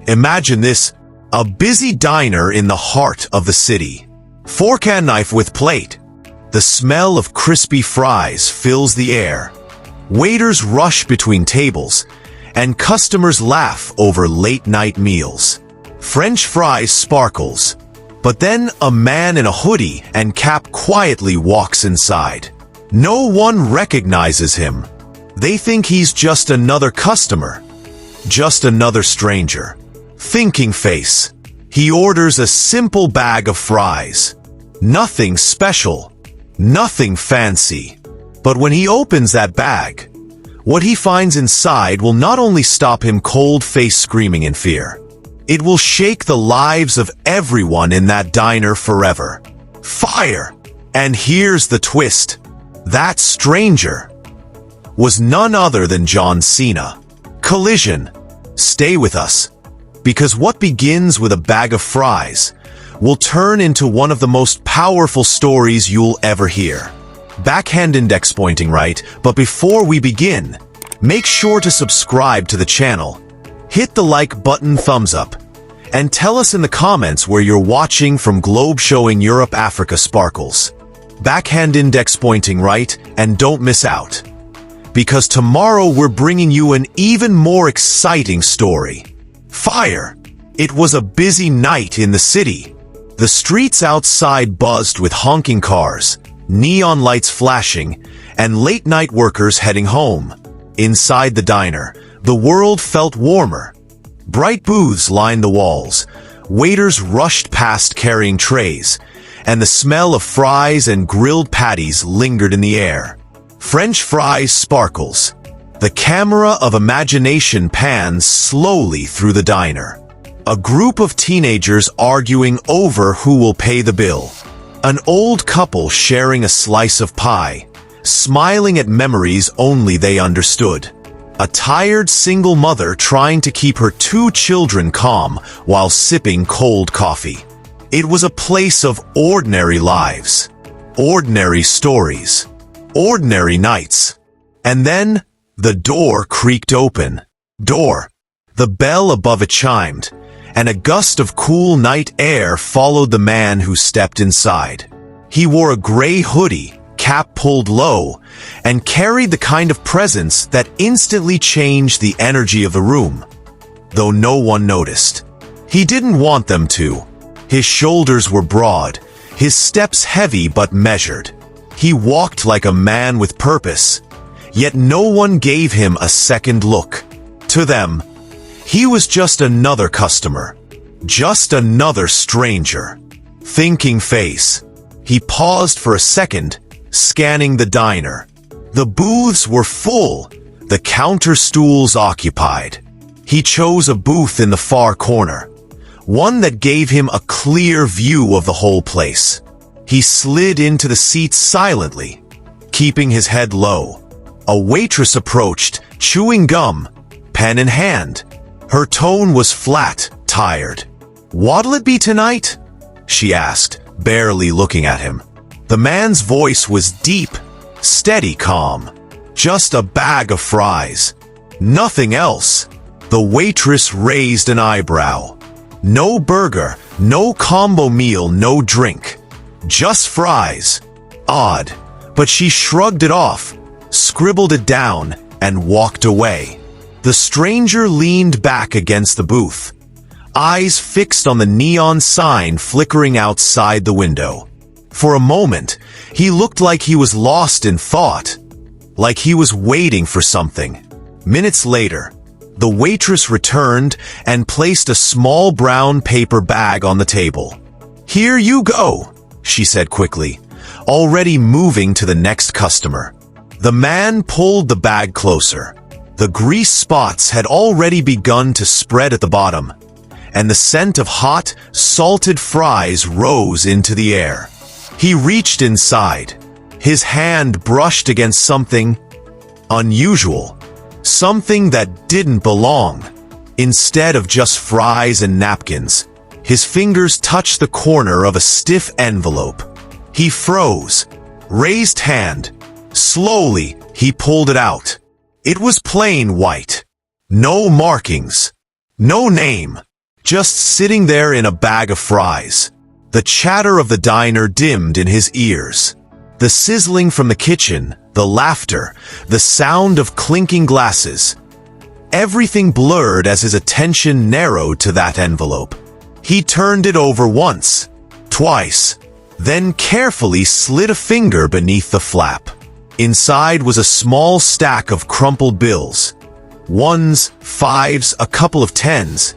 Imagine this, a busy diner in the heart of the city. Fork and knife with plate. The smell of crispy fries fills the air. Waiters rush between tables, and customers laugh over late-night meals. French fries sparkles, but then a man in a hoodie and cap quietly walks inside. No one recognizes him. They think he's just another customer, just another stranger. Thinking face. He orders a simple bag of fries. Nothing special, nothing fancy. But when he opens that bag, what he finds inside will not only stop him cold-faced screaming in fear, it will shake the lives of everyone in that diner forever. Fire! And here's the twist. That stranger was none other than John Cena. Collision. Stay with us, because what begins with a bag of fries will turn into one of the most powerful stories you'll ever hear. Backhand index pointing, right? But before we begin, make sure to subscribe to the channel, hit the like button, thumbs up, and tell us in the comments where you're watching from. Globe showing Europe, Africa sparkles. Backhand index pointing, right? And don't miss out, because tomorrow we're bringing you an even more exciting story. Fire! It was a busy night in the city. The streets outside buzzed with honking cars, neon lights flashing, and late-night workers heading home. Inside the diner, the world felt warmer. Bright booths lined the walls, waiters rushed past carrying trays, and the smell of fries and grilled patties lingered in the air. French fries sparkles. The camera of imagination pans slowly through the diner. A group of teenagers arguing over who will pay the bill. An old couple sharing a slice of pie, smiling at memories only they understood. A tired single mother trying to keep her 2 children calm while sipping cold coffee. It was a place of ordinary lives, ordinary stories, ordinary nights. And then, the door creaked open. Door. The bell above it chimed, and a gust of cool night air followed the man who stepped inside. He wore a gray hoodie, cap pulled low, and carried the kind of presence that instantly changed the energy of the room. Though no one noticed. He didn't want them to. His shoulders were broad, his steps heavy but measured. He walked like a man with purpose, yet no one gave him a second look. To them, he was just another customer, just another stranger. Thinking face. He paused for a second, scanning the diner. The booths were full, the counter stools occupied. He chose a booth in the far corner, one that gave him a clear view of the whole place. He slid into the seat silently, keeping his head low. A waitress approached, chewing gum, pen in hand. Her tone was flat, tired. "What'll it be tonight?" she asked, barely looking at him. The man's voice was deep, steady, calm. "Just a bag of fries. Nothing else." The waitress raised an eyebrow. "No burger, no combo meal, no drink. Just fries." Odd, but she shrugged it off, scribbled it down, and walked away. The stranger leaned back against the booth, eyes fixed on the neon sign flickering outside the window. For a moment, he looked like he was lost in thought, like he was waiting for something. Minutes later, the waitress returned and placed a small brown paper bag on the table. "Here you go," she said quickly, already moving to the next customer. The man pulled the bag closer. The grease spots had already begun to spread at the bottom, and the scent of hot, salted fries rose into the air. He reached inside. His hand brushed against something unusual, something that didn't belong. Instead of just fries and napkins, his fingers touched the corner of a stiff envelope. He froze, raised hand. Slowly, he pulled it out. It was plain white. No markings. No name. just sitting there in a bag of fries. The chatter of the diner dimmed in his ears. The sizzling from the kitchen, the laughter, the sound of clinking glasses. Everything blurred as his attention narrowed to that envelope. He turned it over once, twice, then carefully slid a finger beneath the flap. Inside was a small stack of crumpled bills. Ones, fives, a couple of tens,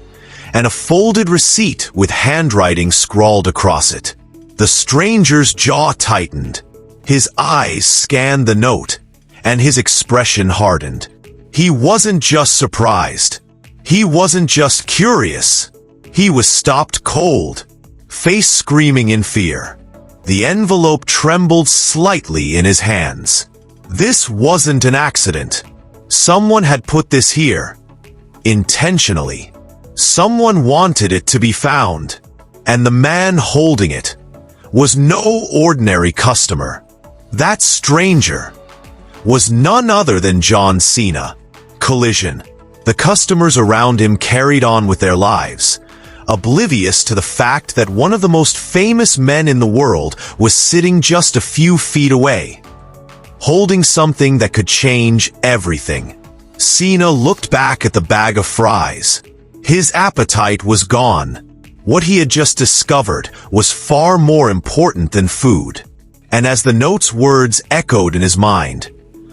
and a folded receipt with handwriting scrawled across it. The stranger's jaw tightened. His eyes scanned the note, and his expression hardened. He wasn't just surprised. He wasn't just curious. He was stopped cold, face screaming in fear. The envelope trembled slightly in his hands. This wasn't an accident. Someone had put this here, intentionally. Someone wanted it to be found, and the man holding it was no ordinary customer. That stranger was none other than John Cena. Collision. The customers around him carried on with their lives, oblivious to the fact that one of the most famous men in the world was sitting just a few feet away, holding something that could change everything. Cena looked back at the bag of fries. His appetite was gone. What he had just discovered was far more important than food. And as the note's words echoed in his mind,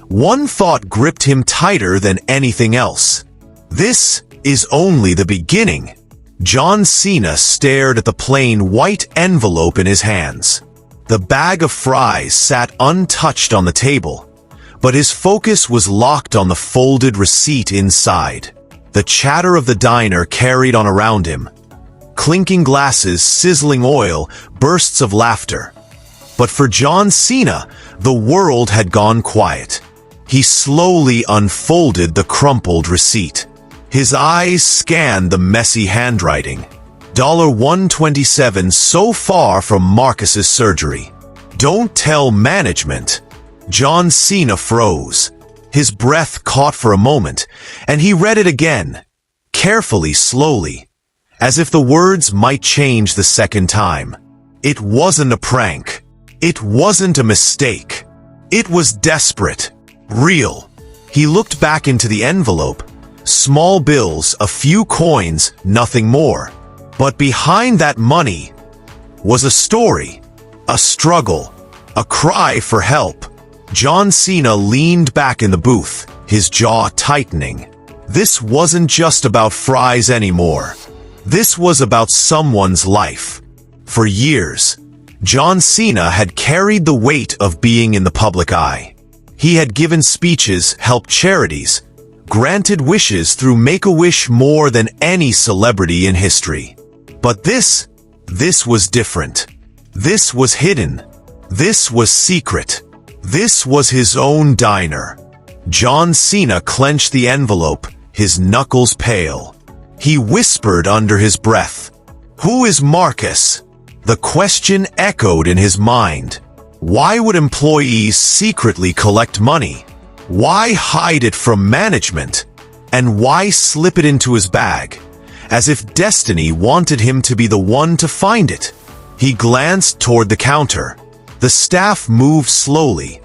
one thought gripped him tighter than anything else. This is only the beginning. John Cena stared at the plain white envelope in his hands. The bag of fries sat untouched on the table, but his focus was locked on the folded receipt inside. The chatter of the diner carried on around him. Clinking glasses, sizzling oil, bursts of laughter. But for John Cena, the world had gone quiet. He slowly unfolded the crumpled receipt. His eyes scanned the messy handwriting. $127 so far from Marcus's surgery. Don't tell management. John Cena froze. His breath caught for a moment, and he read it again, carefully, slowly, as if the words might change the second time. It wasn't a prank. It wasn't a mistake. It was desperate. Real. He looked back into the envelope. Small bills, a few coins, nothing more. But behind that money was a story, a struggle, a cry for help. John Cena leaned back in the booth, his jaw tightening. This wasn't just about fries anymore. This was about someone's life. For years, John Cena had carried the weight of being in the public eye. He had given speeches, helped charities, granted wishes through Make-A-Wish more than any celebrity in history. But this was different. This was hidden. This was secret. This was his own diner. John Cena clenched the envelope, his knuckles pale. He whispered under his breath, "Who is Marcus?" The question echoed in his mind. Why would employees secretly collect money? Why hide it from management? And why slip it into his bag, as if destiny wanted him to be the one to find it? He glanced toward the counter. The staff moved slowly,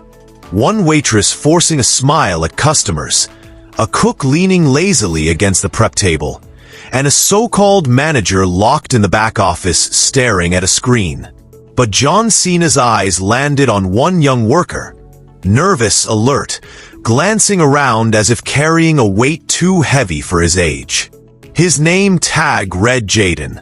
one waitress forcing a smile at customers, a cook leaning lazily against the prep table, and a so-called manager locked in the back office staring at a screen. But John Cena's eyes landed on one young worker, nervous, alert, glancing around as if carrying a weight too heavy for his age. His name tag read Jaden.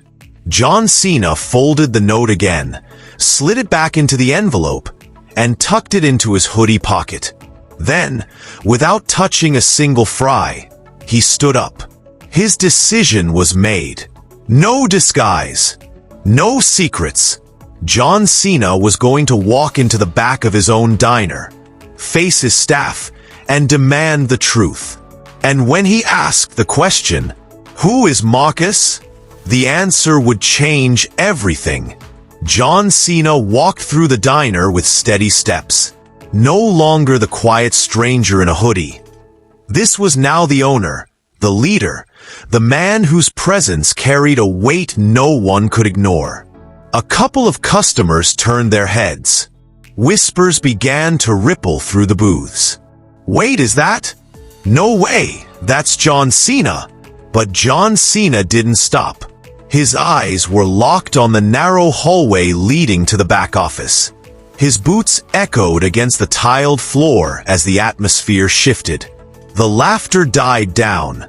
John Cena folded the note again, slid it back into the envelope, and tucked it into his hoodie pocket. Then, without touching a single fry, he stood up. His decision was made. No disguise. No secrets. John Cena was going to walk into the back of his own diner, face his staff, and demand the truth. And when he asked the question, "Who is Marcus?" the answer would change everything. John Cena walked through the diner with steady steps. No longer the quiet stranger in a hoodie. This was now the owner, the leader, the man whose presence carried a weight no one could ignore. A couple of customers turned their heads. Whispers began to ripple through the booths. "Wait, is that? No way, that's John Cena." But John Cena didn't stop. His eyes were locked on the narrow hallway leading to the back office. His boots echoed against the tiled floor as the atmosphere shifted. The laughter died down,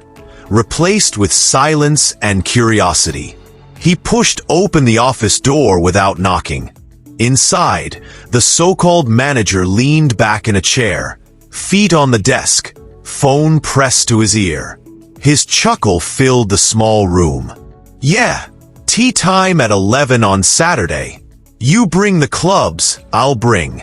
replaced with silence and curiosity. He pushed open the office door without knocking. Inside, the so-called manager leaned back in a chair, feet on the desk, phone pressed to his ear. His chuckle filled the small room. "Yeah, tea time at 11 on Saturday. You bring the clubs, I'll bring."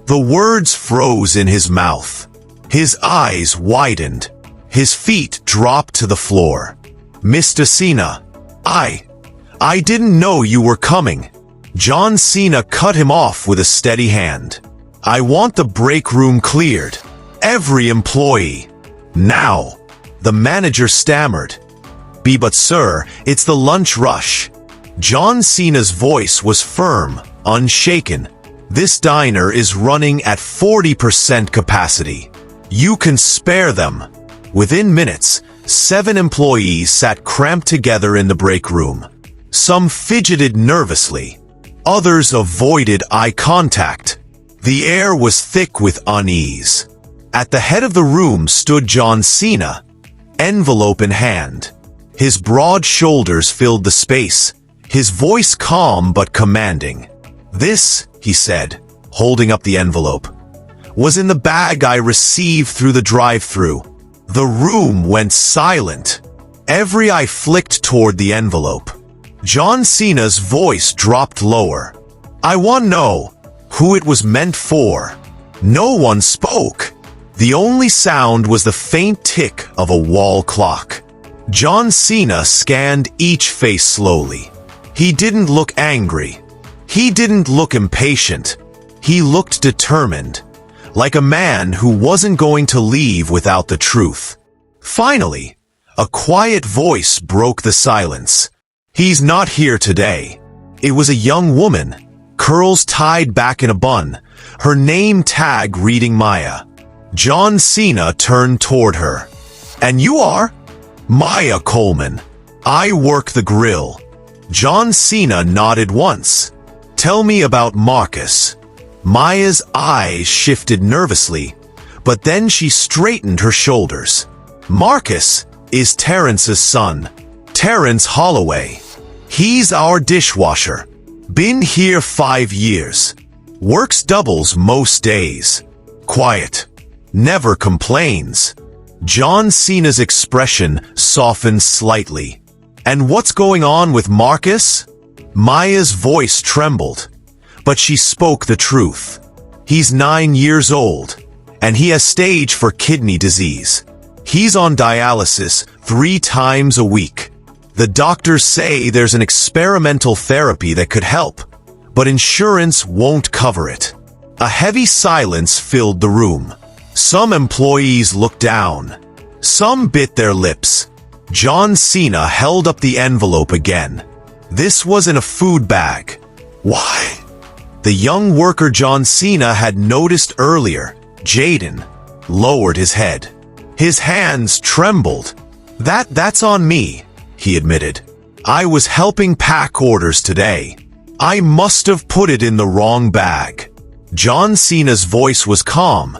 The words froze in his mouth. His eyes widened. His feet dropped to the floor. "Mr. Cena, I didn't know you were coming." John Cena cut him off with a steady hand. "I want the break room cleared. Every employee. Now." The manager stammered. But sir, it's the lunch rush." John Cena's voice was firm, unshaken. "This diner is running at 40% capacity. You can spare them." Within minutes, 7 employees sat cramped together in the break room. Some fidgeted nervously. Others avoided eye contact. The air was thick with unease. At the head of the room stood John Cena, envelope in hand. His broad shoulders filled the space, his voice calm but commanding. "This," he said, holding up the envelope, "was in the bag I received through the drive-thru." The room went silent. Every eye flicked toward the envelope. John Cena's voice dropped lower. "I want to know who it was meant for." No one spoke. The only sound was the faint tick of a wall clock. John Cena scanned each face slowly. He didn't look angry. He didn't look impatient. He looked determined, like a man who wasn't going to leave without the truth. Finally, a quiet voice broke the silence. "He's not here today." It was a young woman, curls tied back in a bun, her name tag reading Maya. John Cena turned toward her. "And you are?" "Maya Coleman. I work the grill." John Cena nodded once. "Tell me about Marcus." Maya's eyes shifted nervously, but then she straightened her shoulders. "Marcus is Terrence's son, Terrence Holloway. He's our dishwasher. Been here 5 years. Works doubles most days. Quiet. Never complains." John Cena's expression softened slightly. "And what's going on with Marcus?" Maya's voice trembled, but she spoke the truth. "He's 9 years old, and he has stage 4 kidney disease. He's on dialysis 3 times a week. The doctors say there's an experimental therapy that could help, but insurance won't cover it." A heavy silence filled the room. Some employees looked down. Some bit their lips. John Cena held up the envelope again. This was in a food bag. "Why?" The young worker John Cena had noticed earlier, Jaden, lowered his head. His hands trembled. That's on me," he admitted. "I was helping pack orders today. I must have put it in the wrong bag." John Cena's voice was calm,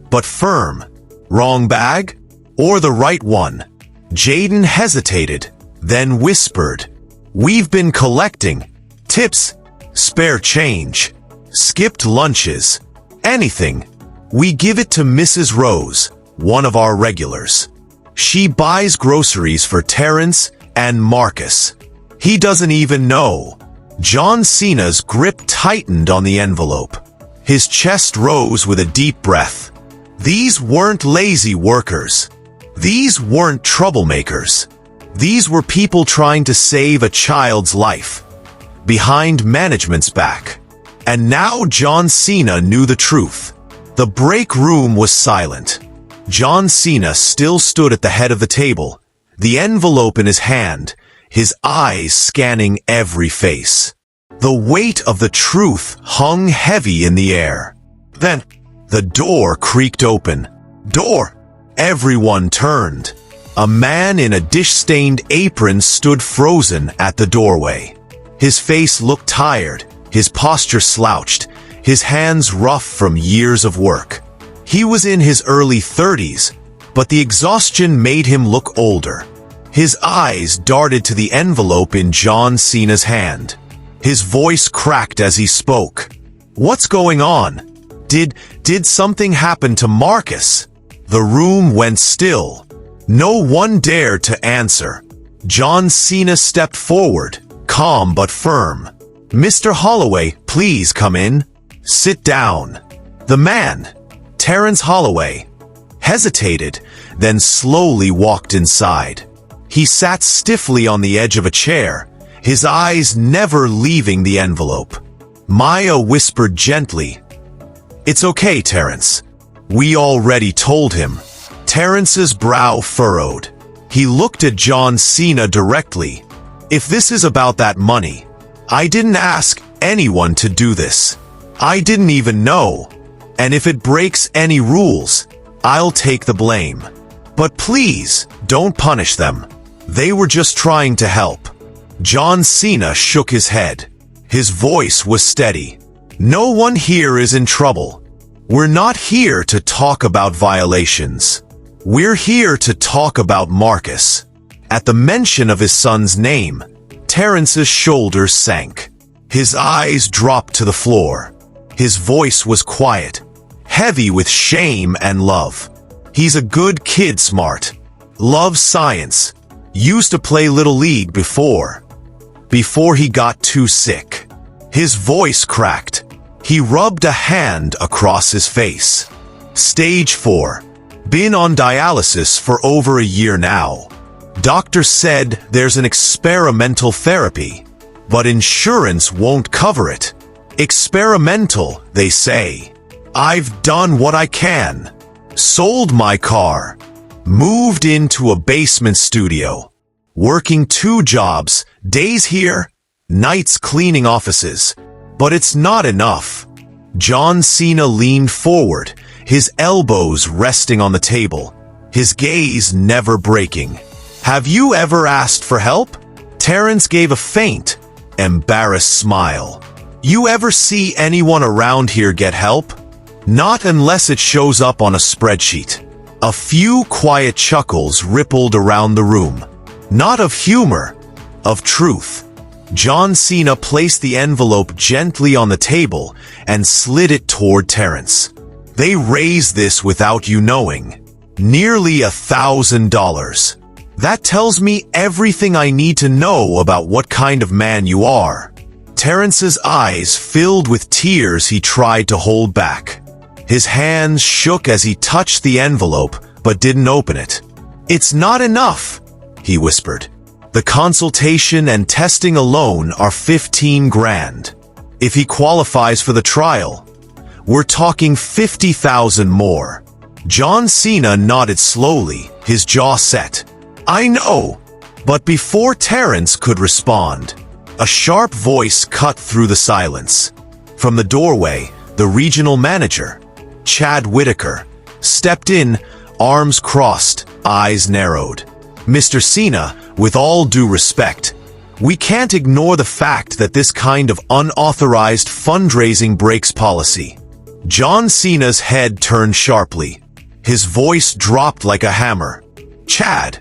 but firm. "Wrong bag? Or the right one?" Jaden hesitated, then whispered, "We've been collecting tips, spare change, skipped lunches, anything. We give it to Mrs. Rose, one of our regulars. She buys groceries for Terrence and Marcus. He doesn't even know." John Cena's grip tightened on the envelope. His chest rose with a deep breath. These weren't lazy workers. These weren't troublemakers. These were people trying to save a child's life, behind management's back. And now John Cena knew the truth. The break room was silent. John Cena still stood at the head of the table, the envelope in his hand, his eyes scanning every face. The weight of the truth hung heavy in the air. Then, the door creaked open. Door! Everyone turned. A man in a dish-stained apron stood frozen at the doorway. His face looked tired, his posture slouched, his hands rough from years of work. He was in his early 30s, but the exhaustion made him look older. His eyes darted to the envelope in John Cena's hand. His voice cracked as he spoke. "What's going on? Did something happen to Marcus?" The room went still. No one dared to answer. John Cena stepped forward, calm but firm. "Mr. Holloway, please come in. Sit down." The man, Terrence Holloway, hesitated, then slowly walked inside. He sat stiffly on the edge of a chair, his eyes never leaving the envelope. Maya whispered gently, "It's okay, Terrence. We already told him." Terrence's brow furrowed. He looked at John Cena directly. "If this is about that money, I didn't ask anyone to do this. I didn't even know. And if it breaks any rules, I'll take the blame. But please, don't punish them. They were just trying to help." John Cena shook his head. His voice was steady. "No one here is in trouble. We're not here to talk about violations. We're here to talk about Marcus." At the mention of his son's name, Terrence's shoulders sank. His eyes dropped to the floor. His voice was quiet, heavy with shame and love. "He's a good kid, smart. Loves science. Used to play Little League before he got too sick." His voice cracked. He rubbed a hand across his face. "Stage 4. Been on dialysis for over a year now. Doctor said there's an experimental therapy, but insurance won't cover it. Experimental, they say. I've done what I can. Sold my car. Moved into a basement studio. Working 2 jobs, days here, nights cleaning offices. But it's not enough." John Cena leaned forward, his elbows resting on the table, his gaze never breaking. "Have you ever asked for help?" Terrence gave a faint, embarrassed smile. "You ever see anyone around here get help? Not unless it shows up on a spreadsheet." A few quiet chuckles rippled around the room. Not of humor, of truth. John Cena placed the envelope gently on the table and slid it toward Terrence. "They raised this without you knowing. Nearly $1,000. That tells me everything I need to know about what kind of man you are." Terrence's eyes filled with tears he tried to hold back. His hands shook as he touched the envelope but didn't open it. "It's not enough," he whispered. "The consultation and testing alone are 15 grand. If he qualifies for the trial, we're talking 50,000 more." John Cena nodded slowly, his jaw set. "I know." But before Terrence could respond, a sharp voice cut through the silence. From the doorway, the regional manager, Chad Whitaker, stepped in, arms crossed, eyes narrowed. "Mr. Cena, with all due respect, we can't ignore the fact that this kind of unauthorized fundraising breaks policy." John Cena's head turned sharply. His voice dropped like a hammer. "Chad,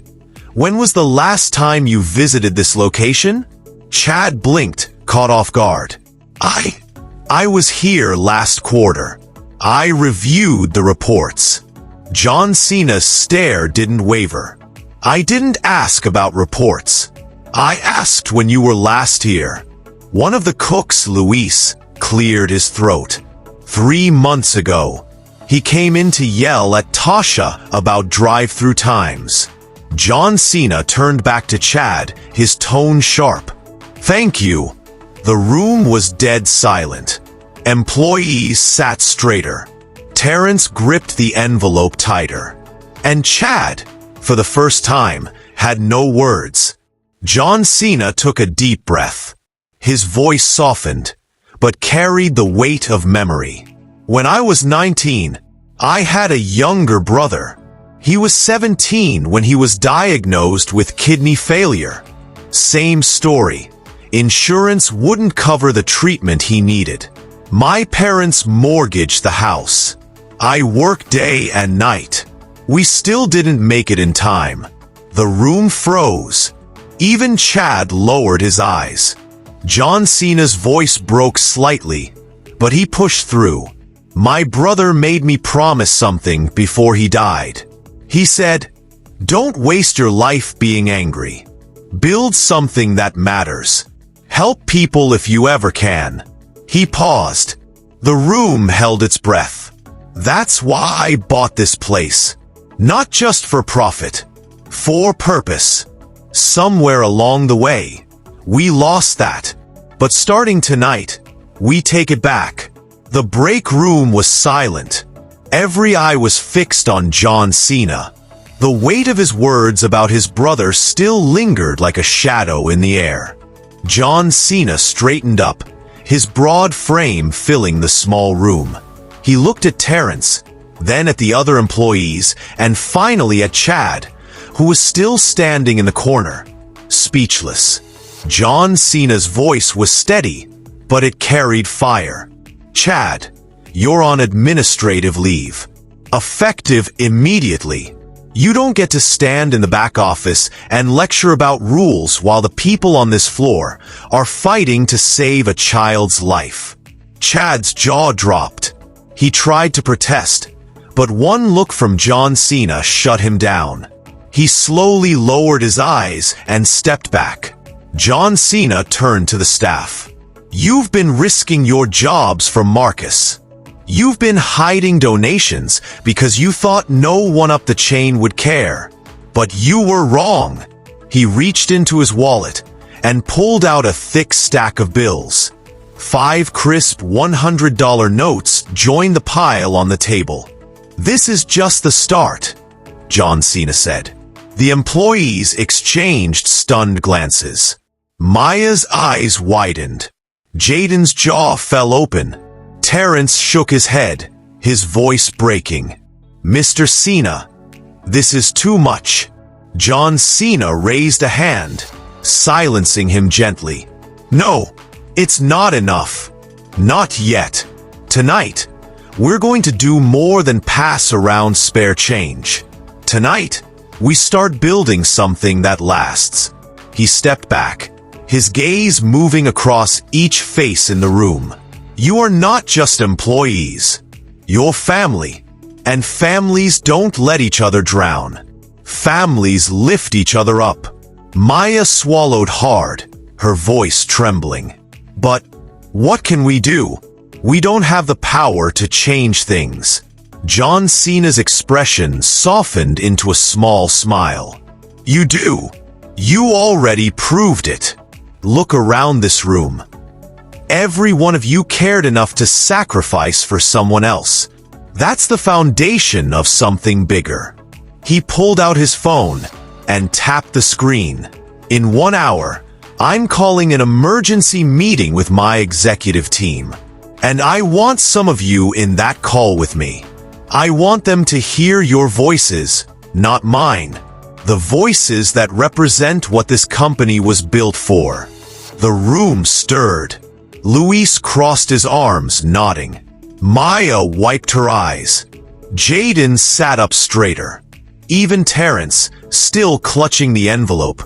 when was the last time you visited this location?" Chad blinked, caught off guard. I was here last quarter. I reviewed the reports." John Cena's stare didn't waver. "I didn't ask about reports. I asked when you were last here." One of the cooks, Luis, cleared his throat. 3 months ago, he came in to yell at Tasha about drive-through times. John Cena turned back to Chad, his tone sharp. "Thank you." The room was dead silent. Employees sat straighter. Terrence gripped the envelope tighter. And Chad, for the first time, had no words. John Cena took a deep breath. His voice softened, but carried the weight of memory. When I was 19, I had a younger brother. He was 17 when he was diagnosed with kidney failure. Same story. Insurance wouldn't cover the treatment he needed. My parents mortgaged the house. I worked day and night. We still didn't make it in time. The room froze. Even Chad lowered his eyes. John Cena's voice broke slightly, but he pushed through. My brother made me promise something before he died. He said, "Don't waste your life being angry. Build something that matters. Help people if you ever can." He paused. The room held its breath. That's why I bought this place. Not just for profit, for purpose. Somewhere along the way, we lost that. But starting tonight, we take it back. The break room was silent. Every eye was fixed on John Cena. The weight of his words about his brother still lingered like a shadow in the air. John Cena straightened up, his broad frame filling the small room. He looked at Terrence, then at the other employees, and finally at Chad, who was still standing in the corner, speechless. John Cena's voice was steady, but it carried fire. "Chad, you're on administrative leave. Effective immediately. You don't get to stand in the back office and lecture about rules while the people on this floor are fighting to save a child's life." Chad's jaw dropped. He tried to protest, but one look from John Cena shut him down. He slowly lowered his eyes and stepped back. John Cena turned to the staff. "You've been risking your jobs for Marcus. You've been hiding donations because you thought no one up the chain would care. But you were wrong." He reached into his wallet and pulled out a thick stack of bills. 5 crisp $100 notes joined the pile on the table. "This is just the start," John Cena said. The employees exchanged stunned glances. Maya's eyes widened. Jaden's jaw fell open. Terrence shook his head, his voice breaking. "Mr. Cena, this is too much." John Cena raised a hand, silencing him gently. "No, it's not enough. Not yet. Tonight, we're going to do more than pass around spare change. Tonight, we start building something that lasts." He stepped back, his gaze moving across each face in the room. "You are not just employees. You're family. And families don't let each other drown. Families lift each other up." Maya swallowed hard, her voice trembling. "But what can we do? We don't have the power to change things." John Cena's expression softened into a small smile. "You do. You already proved it. Look around this room. Every one of you cared enough to sacrifice for someone else. That's the foundation of something bigger." He pulled out his phone and tapped the screen. "In 1 hour, I'm calling an emergency meeting with my executive team. And I want some of you in that call with me. I want them to hear your voices, not mine. The voices that represent what this company was built for." The room stirred. Luis crossed his arms, nodding. Maya wiped her eyes. Jaden sat up straighter. Even Terrence, still clutching the envelope,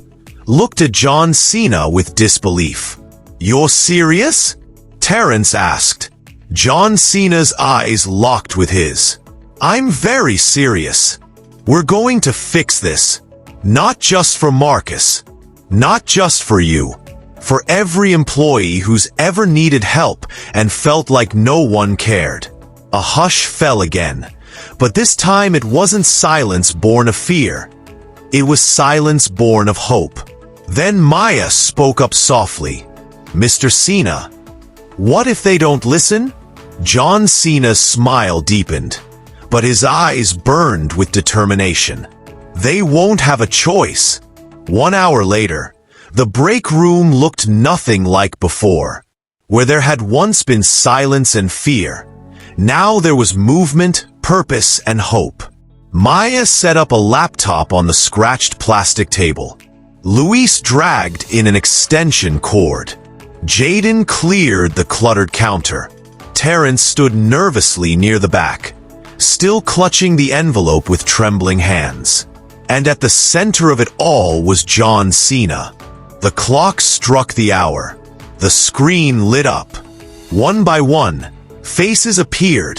looked at John Cena with disbelief. "You're serious?" Terrence asked. John Cena's eyes locked with his. "I'm very serious. We're going to fix this. Not just for Marcus. Not just for you. For every employee who's ever needed help and felt like no one cared." A hush fell again, but this time it wasn't silence born of fear. It was silence born of hope. Then Maya spoke up softly. "Mr. Cena, what if they don't listen?" John Cena's smile deepened. but his eyes burned with determination. They won't have a choice. 1 hour later, the break room looked nothing like before. Where there had once been silence and fear, now there was movement, purpose, and hope. Maya set up a laptop on the scratched plastic table. Luis dragged in an extension cord. Jaden cleared the cluttered counter. Terrence stood nervously near the back, still clutching the envelope with trembling hands. And at the center of it all was John Cena. The clock struck the hour. The screen lit up. One by one, faces appeared.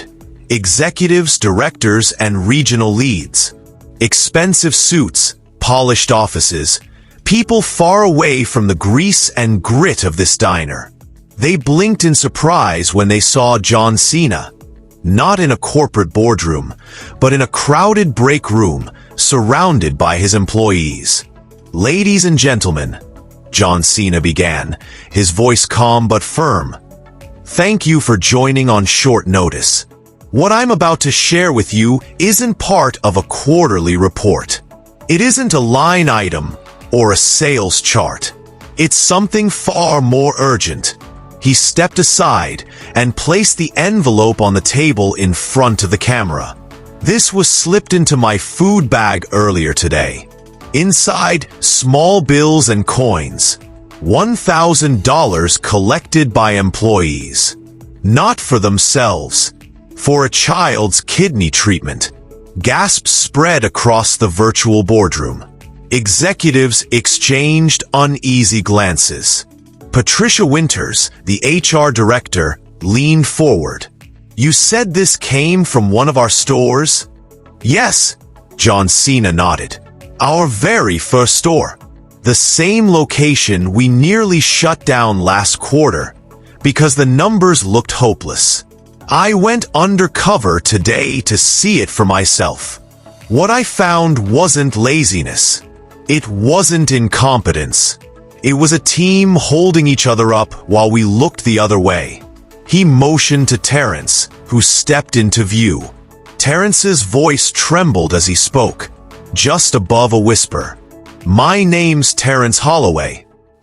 Executives, directors, and regional leads. Expensive suits, polished offices, people far away from the grease and grit of this diner. They blinked in surprise when they saw John Cena. Not in a corporate boardroom, but in a crowded break room, surrounded by his employees. "Ladies and gentlemen," John Cena began, his voice calm but firm. "Thank you for joining on short notice. What I'm about to share with you isn't part of a quarterly report. It isn't a line item or a sales chart. It's something far more urgent." He stepped aside and placed the envelope on the table in front of the camera. "This was slipped into my food bag earlier today. Inside, small bills and coins. $1,000 collected by employees. Not for themselves. For a child's kidney treatment." Gasps spread across the virtual boardroom. Executives exchanged uneasy glances. Patricia Winters, the HR director, leaned forward. "You said this came from one of our stores?" "Yes," John Cena nodded. "Our very first store. The same location we nearly shut down last quarter because the numbers looked hopeless. I went undercover today to see it for myself. What I found wasn't laziness. It wasn't incompetence. It was a team holding each other up while we looked the other way." He motioned to Terrence, who stepped into view. Terrence's voice trembled as he spoke, just above a whisper. "My name's Terrence Holloway.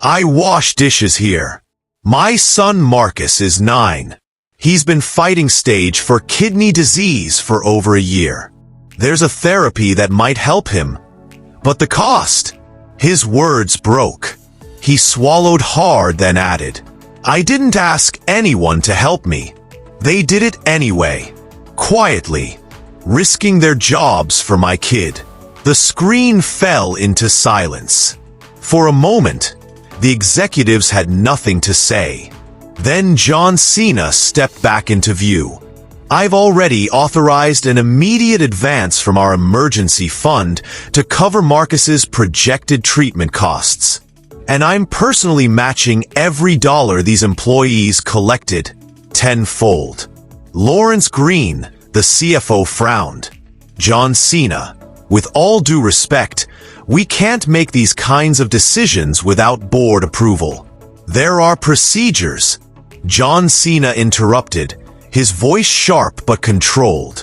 I wash dishes here. My son Marcus is 9. He's been fighting stage for kidney disease for over a year. There's a therapy that might help him. But the cost..." His words broke. He swallowed hard, then added, "I didn't ask anyone to help me. They did it anyway. Quietly. Risking their jobs for my kid." The screen fell into silence. For a moment, the executives had nothing to say. Then John Cena stepped back into view. "I've already authorized an immediate advance from our emergency fund to cover Marcus's projected treatment costs. And I'm personally matching every dollar these employees collected, tenfold." Lawrence Green, the CFO, frowned. "John Cena, with all due respect, we can't make these kinds of decisions without board approval. There are procedures." John Cena interrupted, his voice sharp but controlled.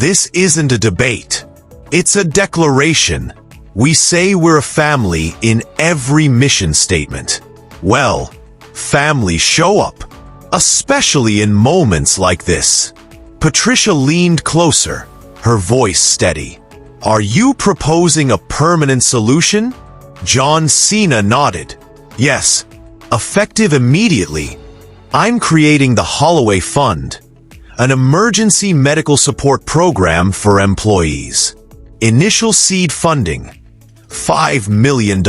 "This isn't a debate. It's a declaration. We say we're a family in every mission statement. Well, families show up, especially in moments like this." Patricia leaned closer, her voice steady. "Are you proposing a permanent solution?" John Cena nodded. "Yes, effective immediately. I'm creating the Holloway Fund, an emergency medical support program for employees. Initial seed funding, $5 million.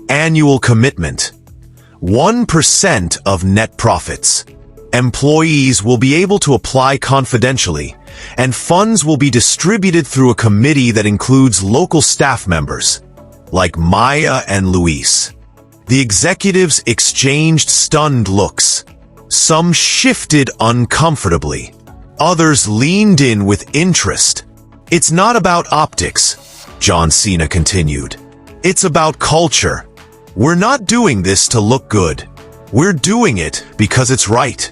Annual commitment, 1% of net profits. Employees will be able to apply confidentially, and funds will be distributed through a committee that includes local staff members, like Maya and Luis." The executives exchanged stunned looks. Some shifted uncomfortably. Others leaned in with interest. "It's not about optics," John Cena continued. "It's about culture. We're not doing this to look good. We're doing it because it's right."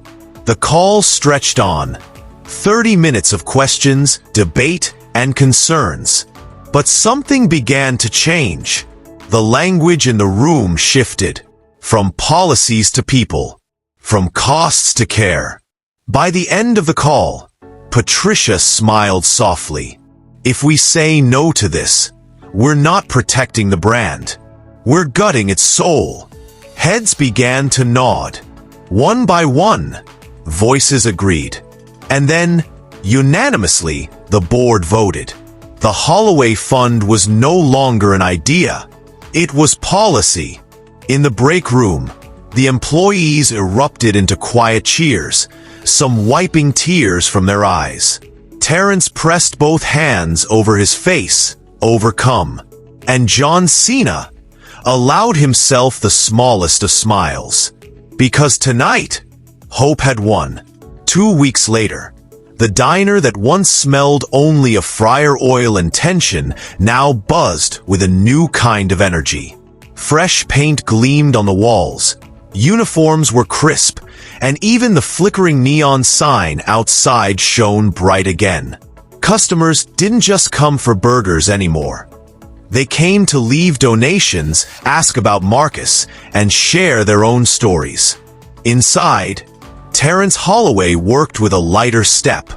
The call stretched on. 30 minutes of questions, debate, and concerns. But something began to change. The language in the room shifted. From policies to people. From costs to care. By the end of the call, Patricia smiled softly. If we say no to this, we're not protecting the brand. We're gutting its soul. Heads began to nod. One by one, voices agreed. And then, unanimously, the board voted. The Holloway Fund was no longer an idea. It was policy. In the break room, the employees erupted into quiet cheers, some wiping tears from their eyes. Terrence pressed both hands over his face, overcome. And John Cena allowed himself the smallest of smiles. Because tonight, hope had won. 2 weeks later, the diner that once smelled only of fryer oil and tension now buzzed with a new kind of energy. Fresh paint gleamed on the walls, uniforms were crisp, and even the flickering neon sign outside shone bright again. Customers didn't just come for burgers anymore. They came to leave donations, ask about Marcus, and share their own stories. Inside, Terrence Holloway worked with a lighter step.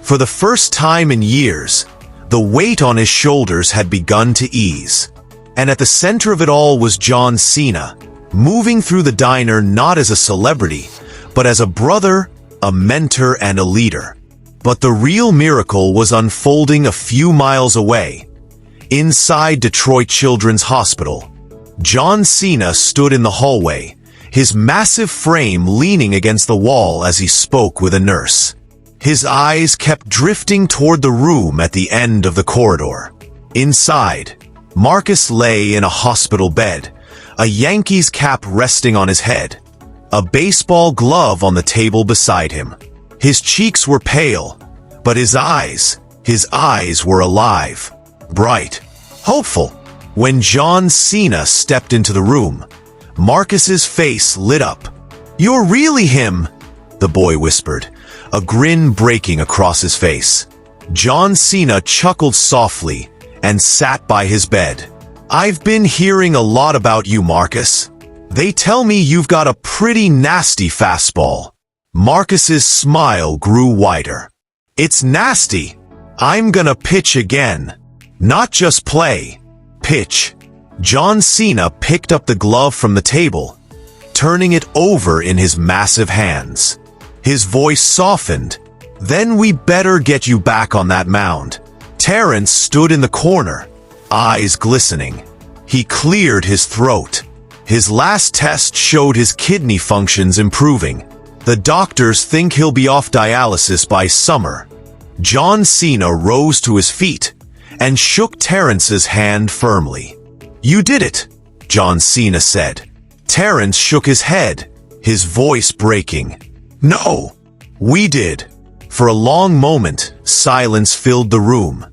For the first time in years, the weight on his shoulders had begun to ease. And at the center of it all was John Cena, moving through the diner not as a celebrity, but as a brother, a mentor, and a leader. But the real miracle was unfolding a few miles away. Inside Detroit Children's Hospital, John Cena stood in the hallway, his massive frame leaning against the wall as he spoke with a nurse. His eyes kept drifting toward the room at the end of the corridor. Inside, Marcus lay in a hospital bed, a Yankees cap resting on his head, a baseball glove on the table beside him. His cheeks were pale, but his eyes were alive, bright, hopeful. When John Cena stepped into the room, Marcus's face lit up. "You're really him," the boy whispered, a grin breaking across his face. John Cena chuckled softly and sat by his bed. "I've been hearing a lot about you, Marcus. They tell me you've got a pretty nasty fastball." Marcus's smile grew wider. "It's nasty. I'm gonna pitch again. Not just play. Pitch." John Cena picked up the glove from the table, turning it over in his massive hands. His voice softened. "Then we better get you back on that mound." Terrence stood in the corner, eyes glistening. He cleared his throat. His last test showed his kidney functions improving. The doctors think he'll be off dialysis by summer. John Cena rose to his feet and shook Terrence's hand firmly. "You did it," John Cena said. Terrence shook his head, his voice breaking. "No, we did." For a long moment, silence filled the room.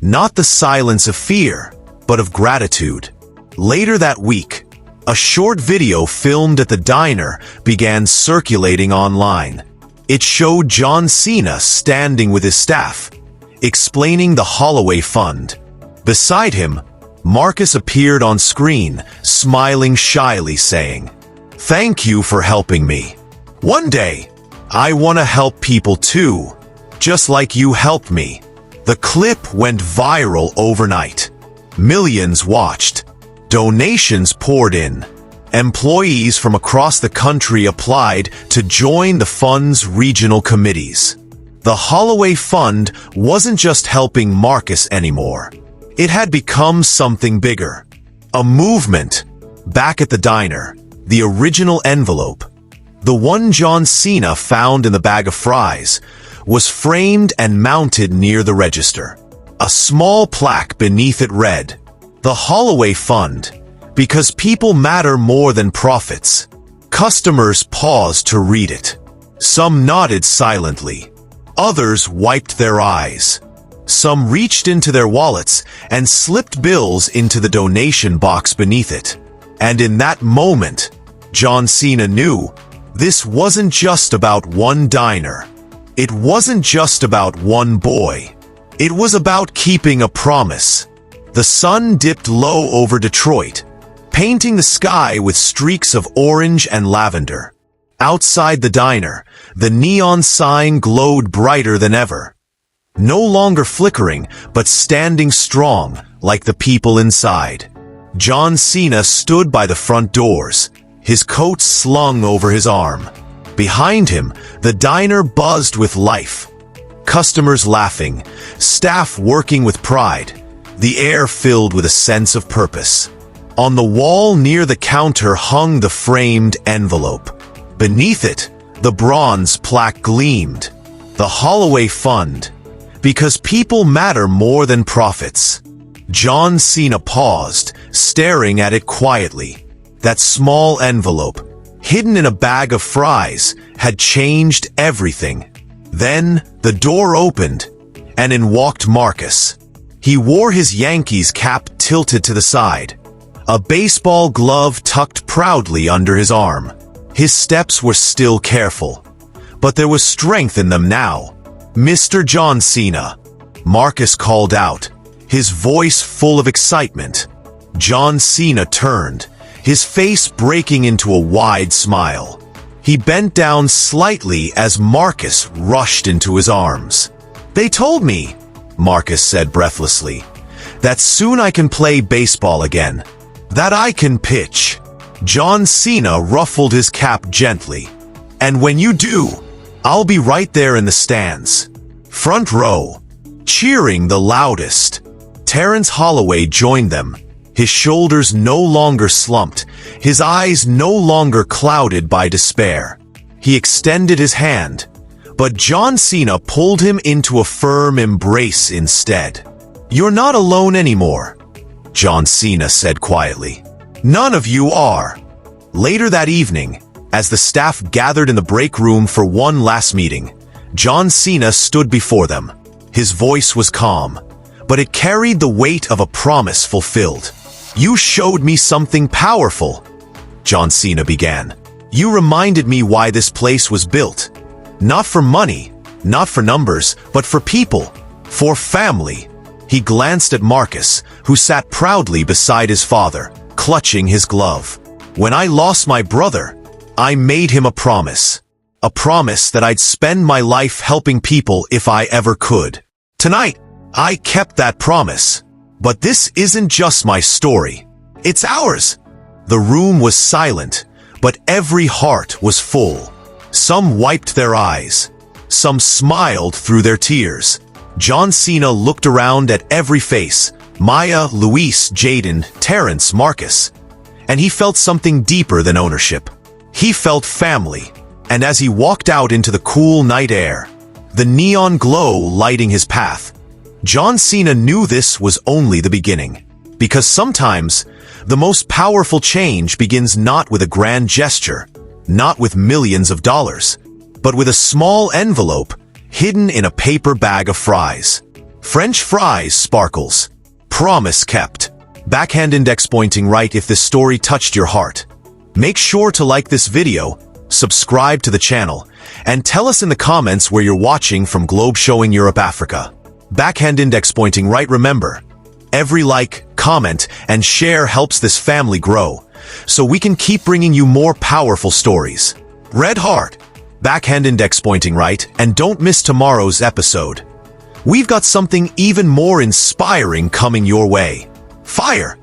Not the silence of fear, but of gratitude. Later that week, a short video filmed at the diner began circulating online. It showed John Cena standing with his staff, explaining the Holloway Fund. Beside him, Marcus appeared on screen, smiling shyly, saying, "Thank you for helping me. One day, I want to help people too, just like you helped me." The clip went viral overnight. Millions watched. Donations poured in. Employees from across the country applied to join the fund's regional committees. The Holloway Fund wasn't just helping Marcus anymore. It had become something bigger. A movement. Back at the diner, the original envelope, the one John Cena found in the bag of fries, was framed and mounted near the register. A small plaque beneath it read, "The Holloway Fund, because people matter more than profits." Customers paused to read it. Some nodded silently. Others wiped their eyes. Some reached into their wallets and slipped bills into the donation box beneath it. And in that moment, John Cena knew this wasn't just about one diner. It wasn't just about one boy. It was about keeping a promise. The sun dipped low over Detroit, painting the sky with streaks of orange and lavender. Outside the diner, the neon sign glowed brighter than ever. No longer flickering, but standing strong, like the people inside. John Cena stood by the front doors, his coat slung over his arm. Behind him, the diner buzzed with life. Customers laughing, staff working with pride, the air filled with a sense of purpose. On the wall near the counter hung the framed envelope. Beneath it, the bronze plaque gleamed. The Holloway Fund. Because people matter more than profits. John Cena paused, staring at it quietly. That small envelope, hidden in a bag of fries, had changed everything. Then, the door opened, and in walked Marcus. He wore his Yankees cap tilted to the side, a baseball glove tucked proudly under his arm. His steps were still careful, but there was strength in them now. "Mr. John Cena," Marcus called out, his voice full of excitement. John Cena turned, his face breaking into a wide smile. He bent down slightly as Marcus rushed into his arms. "They told me," Marcus said breathlessly, "that soon I can play baseball again. That I can pitch." John Cena ruffled his cap gently. "And when you do, I'll be right there in the stands. Front row, cheering the loudest." Terrence Holloway joined them, his shoulders no longer slumped, his eyes no longer clouded by despair. He extended his hand, but John Cena pulled him into a firm embrace instead. "You're not alone anymore," John Cena said quietly. "None of you are." Later that evening, as the staff gathered in the break room for one last meeting, John Cena stood before them. His voice was calm, but it carried the weight of a promise fulfilled. "You showed me something powerful," John Cena began. "You reminded me why this place was built. Not for money, not for numbers, but for people, for family." He glanced at Marcus, who sat proudly beside his father, clutching his glove. "When I lost my brother, I made him a promise. A promise that I'd spend my life helping people if I ever could. Tonight, I kept that promise. But this isn't just my story. It's ours." The room was silent, but every heart was full. Some wiped their eyes. Some smiled through their tears. John Cena looked around at every face, Maya, Luis, Jaden, Terrence, Marcus. And he felt something deeper than ownership. He felt family. And as he walked out into the cool night air, the neon glow lighting his path, John Cena knew this was only the beginning. Because sometimes, the most powerful change begins not with a grand gesture, not with millions of dollars, but with a small envelope hidden in a paper bag of fries. French fries, sparkles. Promise kept. Backhand index pointing right if this story touched your heart. Make sure to like this video, subscribe to the channel, and tell us in the comments where you're watching from Globe Showing Europe Africa. Backhand index pointing right. Remember, every like, comment, and share helps this family grow, so we can keep bringing you more powerful stories. Red heart, backhand index pointing right, and don't miss tomorrow's episode. We've got something even more inspiring coming your way. Fire!